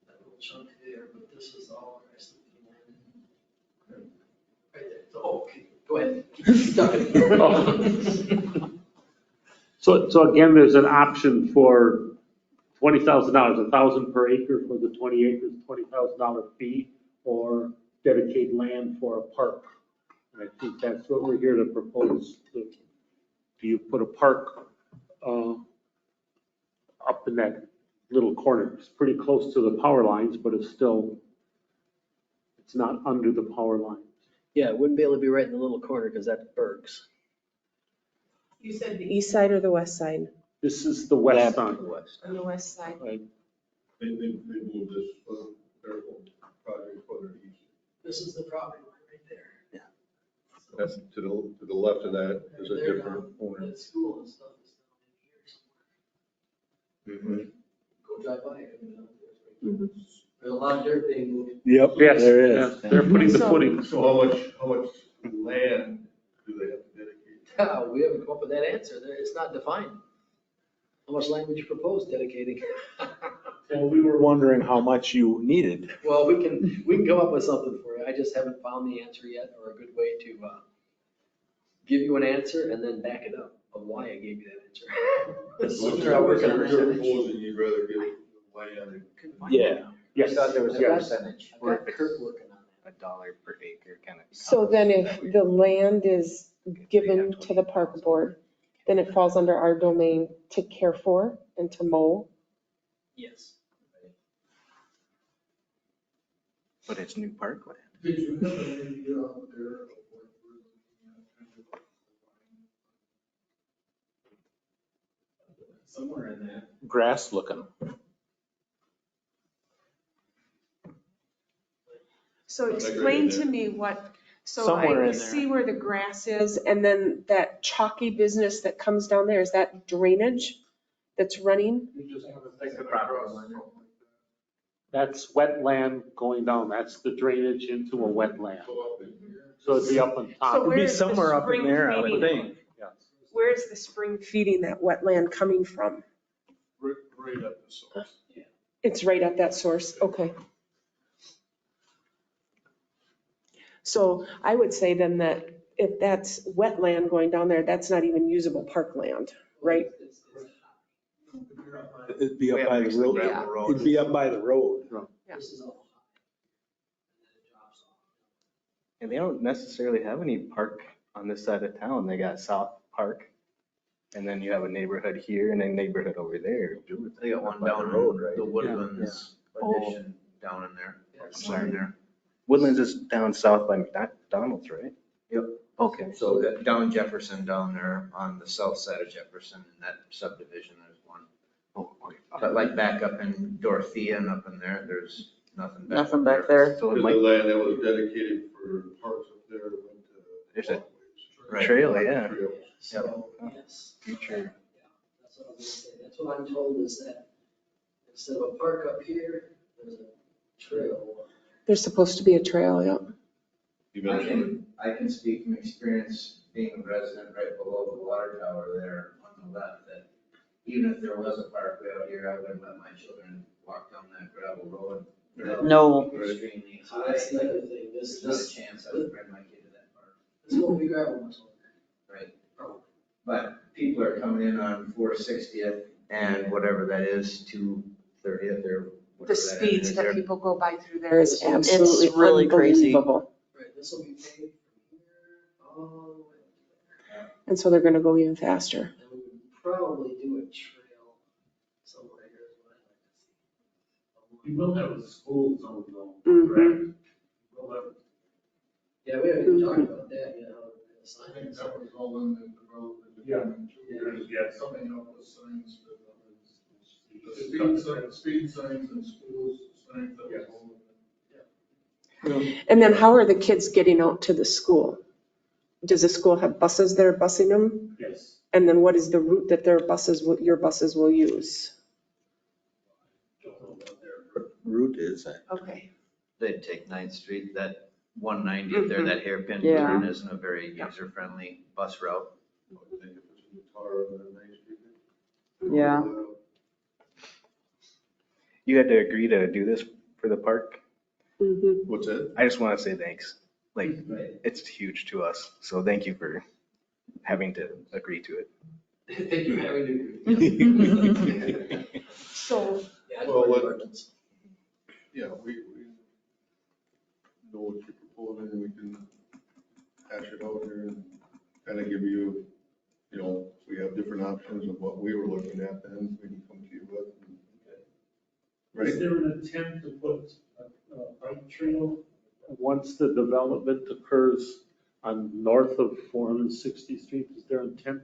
that little chunk there, but this is all the rest of the land. Right there. So, okay, go ahead. Keep talking. So again, there's an option for $20,000, $1,000 per acre for the 20 acres, $20,000 fee, or dedicate land for a park. And I think that's what we're here to propose. Do you put a park up in that little corner? It's pretty close to the power lines, but it's not under the power lines. Yeah, it wouldn't be able to be right in the little corner because that's Berg's. You said the east side or the west side? This is the west side. On the west side. Right. They moved this their project further east. This is the property line right there. Yeah. That's to the left of that is a There different down, owner. that school and stuff is down in here somewhere. Go drive by it. There's a lot of dirt being moved. Yep, Yes, there is. yes, they're putting the footing. So how much land do they have to dedicate? We haven't come up with that answer. It's not defined. How much land would you propose dedicating? Well, we were wondering how much you needed. Well, we can come up with something for you. I just haven't found the answer yet, or a good way to give you an answer and then back it up of why I gave you that answer. So you're proposing you'd rather give land. Yeah. Yes. I thought there was a I've percentage. got Kurt working on that. $1 per acre kind of. So then if the land is given to the park board, then it falls under our domain to care for and to mow. Yes. But it's new parkland. Somewhere in that. Grass looking. So Like right explain there. to me what, so Somewhere I in there. see where the grass is, and then that chalky business that comes down there, is that drainage that's running? That's wetland going down. That's the drainage into a wetland. So it'd be up on top. So where be is the somewhere up in spring there, I would feeding? think. Yes. Where is the spring feeding that wetland coming from? Right at the source. It's right at that source, okay. So I would say then that if that's wetland going down there, that's not even usable parkland, right? It'd be We up have by the actually road. gravel road. It'd be up by the road. This is all. And they don't necessarily have any park on this side of town. They got South Park. And then you have a neighborhood here and a neighborhood over there. They got one By the down road, in right? the Woodlands Oh. addition down in there. Sorry. There. Woodlands is down south by McDonald's, right? Yep. Okay. So down Jefferson, down there on the south side of Jefferson, in that subdivision, there's one. Oh, okay. But like back up in Dorothea and up in there, there's nothing back. Nothing up back there. So it The might, land that was dedicated for parks up there went to. There's a Right. trail, yeah. Trails. So, yes. Future. That's what I was gonna say. That's what I'm told is that instead of a park up here, there's a trail. There's supposed to be a trail, yeah. Eventually. I can speak from experience being a resident right below the water tower there on the left, that even if there was a parkway out here, I wouldn't let my children walk down that gravel road. No. Extremely So high. that's the other thing. There's not a chance I would bring my kid to that park. This won't be gravel much longer. Right. But people are coming in on 460th and whatever that is, 230th or whatever The that speeds is that there. people go by through there is It's absolutely really crazy. unbelievable. Right, this will be paved from here all the way up there. And so they're gonna go even faster. And we would probably do a trail somewhere here is what I'd like to see. You will have a school zone though, Mhm. correct? We'll have- Yeah, we haven't even talked about that, you know, how we're gonna sign it. was all in the development. Yeah. Yeah. Something up with signs for the speed signs and schools, signs that was all in it. And then how are the kids getting out to the school? Does the school have buses that are busing them? Yes. And then what is the route that your buses will use? Don't know about their- Route is that? Okay. They'd take 9th Street, that 190 up there, that hairpin Yeah. turn isn't a very user-friendly bus route. I think if it's in the tar on the Main Street. Yeah. You had to agree to do this for the park? Mhm. What's that? I just want to say thanks. Like, Right. it's huge to us. So thank you for having to agree to it. Thank you for having to. So, Yeah, I Well, just what- worry about it. Yeah, we know what you're proposing, and we can hash it out here and kind of give you, we have different options of what we were looking at then, we can come to you with. Is Right? there an intent to put a bike trail once the development occurs on north of 460th Street? Is there intent?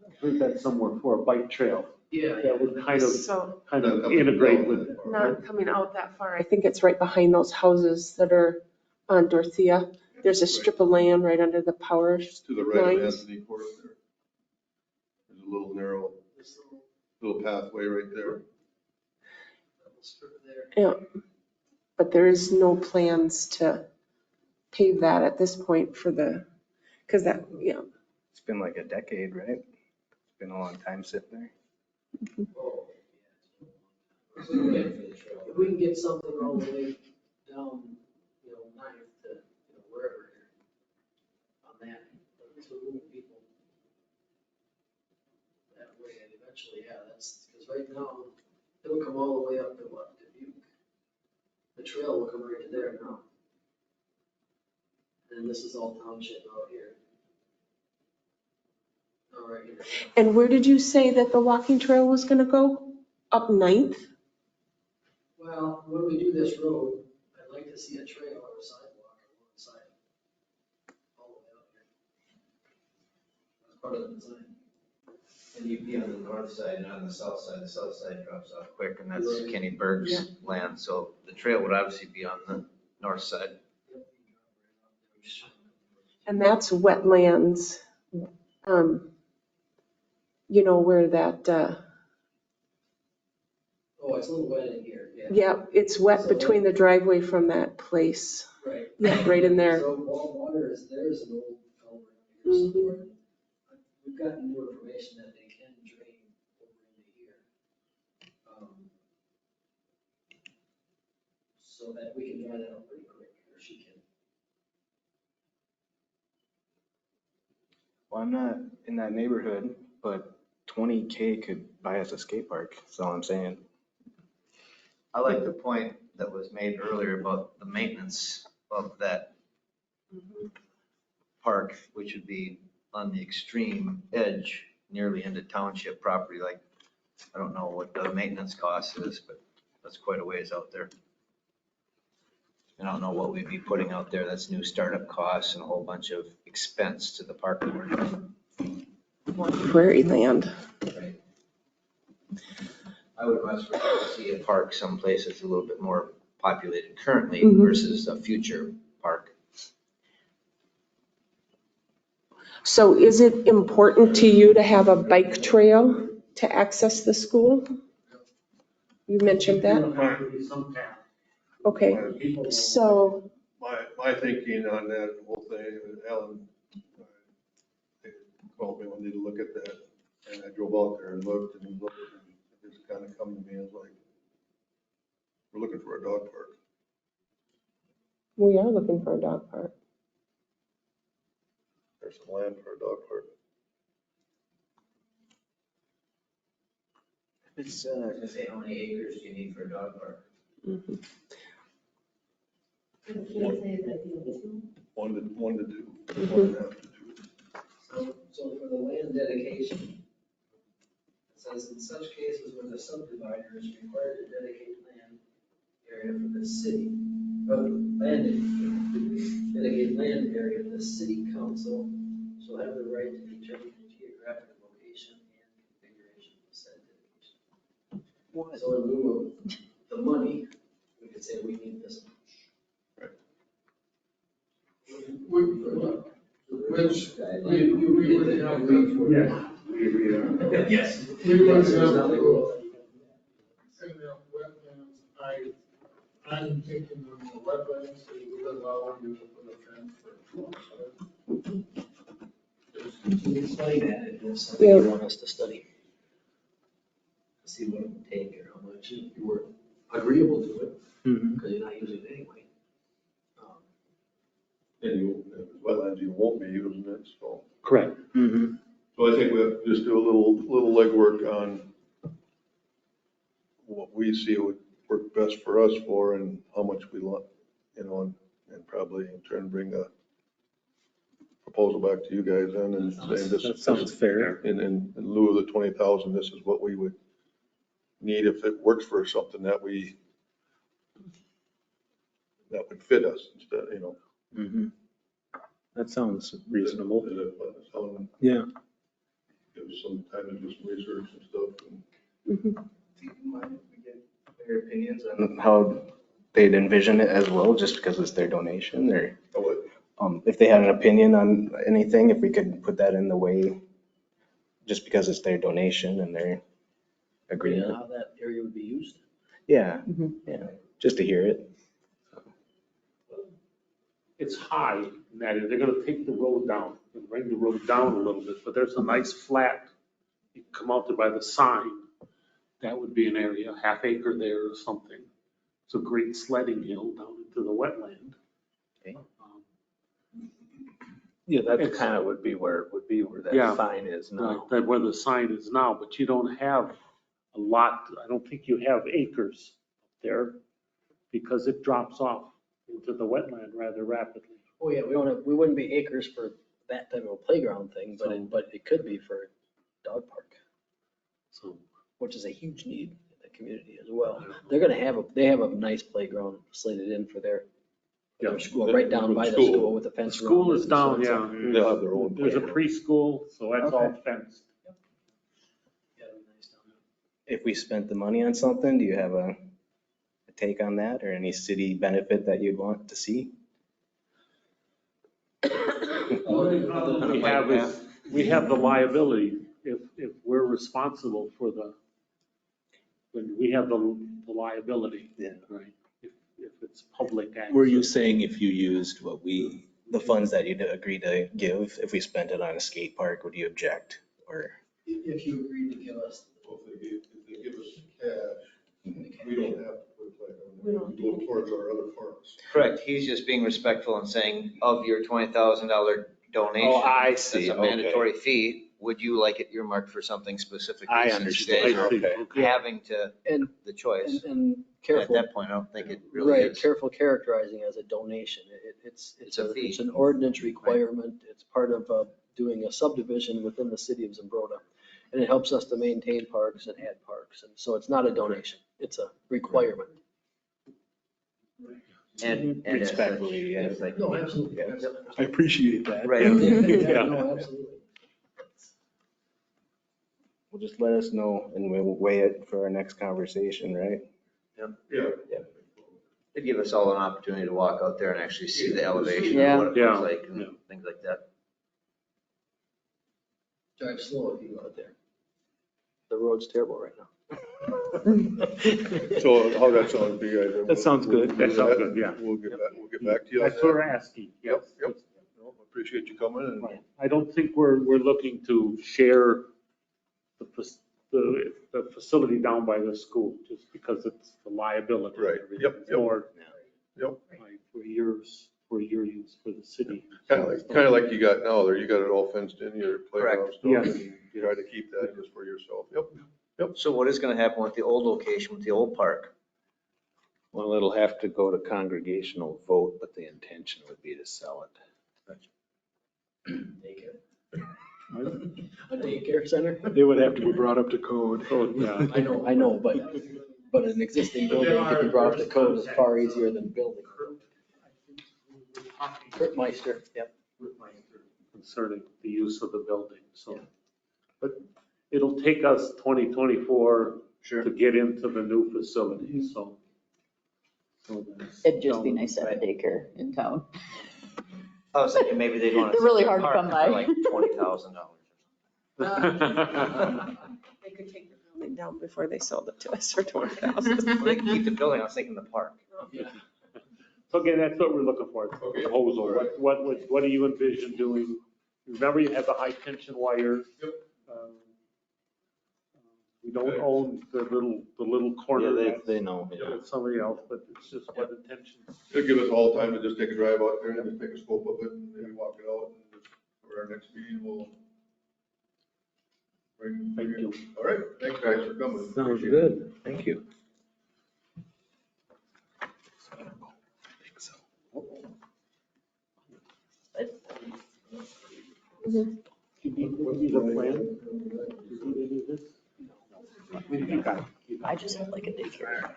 I've heard that somewhere for a bike trail Yeah. that would kind so of integrate with. not coming out that far. I think it's right behind those houses that are on Dorothea. There's a strip of land right under the power. To the right of Lines. Anthony Court there. There's a little narrow, This little pathway right there. little strip there. Yeah. But there is no plans to pave that at this point because that, It's been like a decade, right? It's been a long time sitting there. Oh, yeah. So we're waiting for the trail. If we can get something all the way down, Ninth to, wherever here, on that, at least we're moving people that way, and eventually, yeah, that's, because right now, it'll come all the way up to what, Dubuque? The trail will come right to there now. And this is all township out here. All right here. and where did you say that the walking trail was gonna go? Up Ninth? Well, when we do this road, I'd like to see a trail or a sidewalk on one side. All the way up here. That's part of the design. And you'd be on the north side and on the south side drops off quick, and that's Right. Kenny Berg's land, so the trail would obviously be on the north side. And that's wetlands. Where that, Oh, it's a little wet in here, yeah. yeah, it's wet between the driveway from that place. Right. Yeah, right in there. So all water is, there's an old culvert here somewhere. We've gotten new information that they can drain over into here. So that we can dry that out pretty quick, or she can. Well, I'm not in that neighborhood, but 20K could buy us a skate park. That's all I'm saying. I like the point that was made earlier about the maintenance of that park, which would be on the extreme edge, nearly into township property, like, I don't know what the maintenance cost is, but that's quite a ways out there. I don't know what we'd be putting out there. That's new startup costs and a whole bunch of expense to the park board. Prairie land. I would much rather see a park someplace that's a little bit more populated currently Mhm. versus a future park. So is it important to you to have a bike trail to access the school? You mentioned that? Okay, so, My thinking on that whole thing, Alan they called me one day to look at that, and I drove out there and looked, and it just kind of come to me as like, we're looking for a dog park. we are looking for a dog park. There's some land for a dog park. It's, I was gonna say, how many acres do you need for a dog park? Mhm. One to do, one and a half to two. So for the land dedication, it says in such cases where the subdivider is required to dedicate land area for the city, dedicate land area, the city council shall have the right to determine the geographic location and configuration of said dedication. So in lieu of the money, we could say we need this much. Which, we would have agreed for. Yeah, we agree on that. Yes. we would have, Yes, there's nothing wrong. in the wetlands, I'm thinking of the wetlands, they would allow you to put a fence for. Can you explain that if there's something you want us to study? See what it would take or how much, if you were agreeable to it, because you're not using it anyway. And you, wetlands, you won't be using it, so. Correct. So I think we have to just do a little legwork on what we see would work best for us for and how much we want, you know, and probably in turn bring a proposal back to you guys then and saying this. That sounds fair. In lieu of the 20,000, this is what we would need if it works for something that would fit us instead, you know. That sounds reasonable. Does that sound- Yeah. Give us some time to do some research and stuff. Mhm. Do you mind if we get their opinions on how they'd envision it as well, just because it's their donation, or if they had an opinion on anything, if we could put that in the way, just because it's their donation and their agreement. How that area would be used? Yeah, yeah, just to hear it. It's high in that they're gonna take the road down, and bring the road down a little bit, but there's a nice flat. You come out there by the sign, that would be an area, half acre there or something. It's a great sledding hill down into the wetland. Okay. Yeah, that It's- kind of would be where that Yeah. sign is now. Right, that where the sign is now, but you don't have a lot, I don't think you have acres there, because it drops off into the wetland rather rapidly. Oh, yeah, we wouldn't be acres for that type of a playground thing, but it could be for a dog park, So, which is a huge need in the community as well. They have a nice playground slated in for their school, right down by the school with a the fence. school around is it, down, so it's yeah. They'll have their own. There's a preschool, so that's all fenced. gotta be nice down there. If we spent the money on something, do you have a take on that, or any city benefit that you'd want to see? We have the liability, if we're responsible for when we have the liability. Yeah. Right, if it's public access. Were you saying if you used The funds that you'd agree to give, if we spent it on a skate park, would you object? Or, If you agreed to give us. Well, if they give us cash, we don't have to put it back on. We go towards our other farms. Correct, he's just being respectful and saying of your $20,000 donation. Oh, I see, That's a okay. mandatory fee. would you like it earmarked for something specific? I Since you understand. guys are Okay. having to, And, the choice. and At careful, that point, I don't think it really right, is. careful characterizing as a donation. It's a fee. It's an ordinance requirement. It's part of doing a subdivision within the city of Zimbrota. And it helps us to maintain parks and add parks. And so it's not a donation, it's a requirement. And Respectfully, yeah. it's like, No, absolutely. yeah. I appreciate that. Right. Yeah, no, absolutely. Well, just let us know and we'll weigh it for our next conversation, right? Yeah. It'd give us all an opportunity to walk out there and actually see the elevation Yeah. of what it Yeah. looks like and things like that. Drive slow if you go out there. The road's terrible right now. So how that sounds to you guys? That sounds good. We'll do That sounds good, yeah. We'll get back to you on That's what we're that. asking, yes. Yep. No, appreciate you coming and. Right. I don't think we're looking to share the facility down by the school, just because it's the liability. and Right. everything. Yep, It's yep. more Yep. like for your use, for the city. Kind of like you got now there. You got it all fenced in, your playground Correct. stuff. Yeah. And you try to keep that just for yourself. Yep. So what is gonna happen with the old location, with the old park? Well, it'll have to go to congregational vote, but the intention would be to sell it. Daycare. A daycare center? They would have to be brought up to code. Oh, yeah. I know, but an existing building to be brought up to code is far easier than building. Kurt Meister, yep. Concerning the use of the building, so. But it'll take us 2024 to get into the new facility, so. It'd just be nice to have a daycare in town. I was thinking maybe they'd want to. They're really hard to come by. For like $20,000. They could take the building down before they sold it to us for 20,000. Well, they can keep the building, I was thinking the park. So again, that's what we're looking for, it's a proposal. What do you envision doing? Remember, you have the high tension wires. We don't own the little corner. Yeah, that's- they know. It's somebody else, but it's just what intention. It'll give us all time to just take a drive out there and just take a scope of it and maybe walk it out. And just for our next meeting, we'll bring. Thank you. All right. Thanks guys for coming. Sounds Appreciate it. good. Thank you. What's the plan? I just have like a daycare.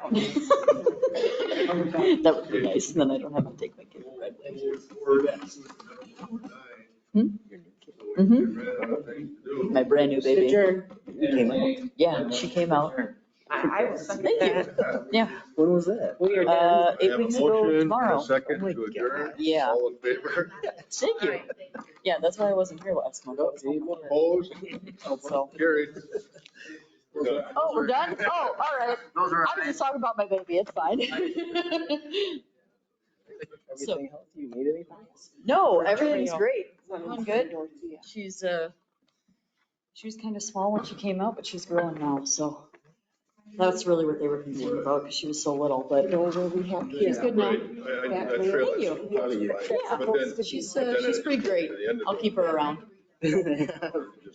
That would be nice, and then I don't have to take my kid to Red Wings. My brand new baby. Came out. Yeah, she came out. I will second Thank you. that. Yeah. When was that? We are done. I 8 have a weeks ago motion, tomorrow. a second Oh my to adjourn. Yeah. All in favor? Thank you. Yeah, that's why I wasn't here last month. I was home. Opposed? So. Carried. Oh, we're done? Oh, all right. I was just talking about my baby. It's fine. Everything else, you need anything? No, everything's great. Doing good. She was kind of small when she came out, but she's growing now, so that's really what they were concerned about, because she was so little, but No, where we have she's kids. good now. That Thank way- you. Yeah, she's pretty great. I'll keep her around.